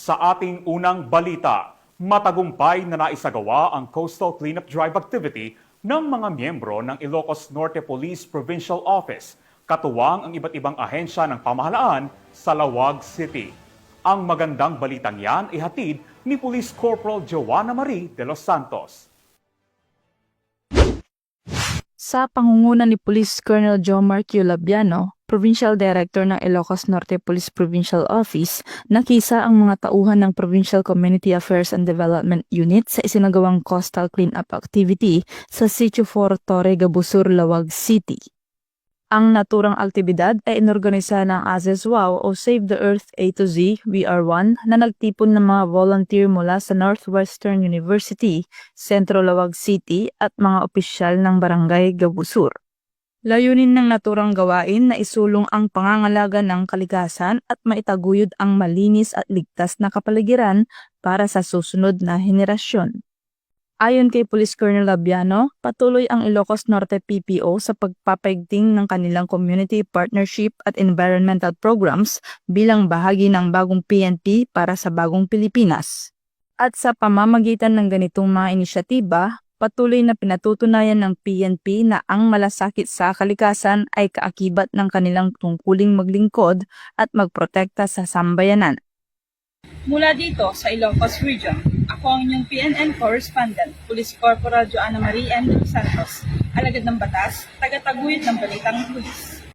Sa ating unang balita, matagumpay na naisagawa ang coastal cleanup drive activity ng mga miyembro ng Ilocos Norte Police Provincial Office, katuwang ang iba't ibang ahensya ng pamahalaan sa Lawag City. Ang magandang balitang yan ay hatid ni Police Corporal Joanna Marie de los Santos. Sa pangunguna ni Police Colonel Jomar Q. Labiano, Provincial Director ng Ilocos Norte Police Provincial Office, nakisa ang mga tauhan ng Provincial Community Affairs and Development Unit sa isinagawang coastal cleanup activity sa Sitio 4 Torre Gabusur, Lawag City. Ang naturang aktibidad ay inorganisa ng ASESWAO o Save the Earth A to Z VR1 na nagtipon ng mga volunteer mula sa Northwestern University, Centro Lawag City at mga opisyal ng Barangay Gabusur. Layunin ng naturang gawain na isulong ang pangangalaga ng kalikasan at maitaguyod ang malinis at ligtas na kapaligiran para sa susunod na henerasyon. Ayon kay Police Colonel Labiano, patuloy ang Ilocos Norte PPO sa pagpapaigting ng kanilang community partnership at environmental programs bilang bahagi ng bagong PNP para sa bagong Pilipinas. At sa pamamagitan ng ganitong mga inisyatiba, patuloy na pinatutunayan ng PNP na ang malasakit sa kalikasan ay kaakibat ng kanilang tungkuling maglingkod at magprotekta sa sambayanan. Mula dito sa Ilocos Region, ako ang inyong PNN Correspondent, Police Corporal Joanna Marie M. de los Santos, alagad ng batas, tagataguyod ng balitang pulis.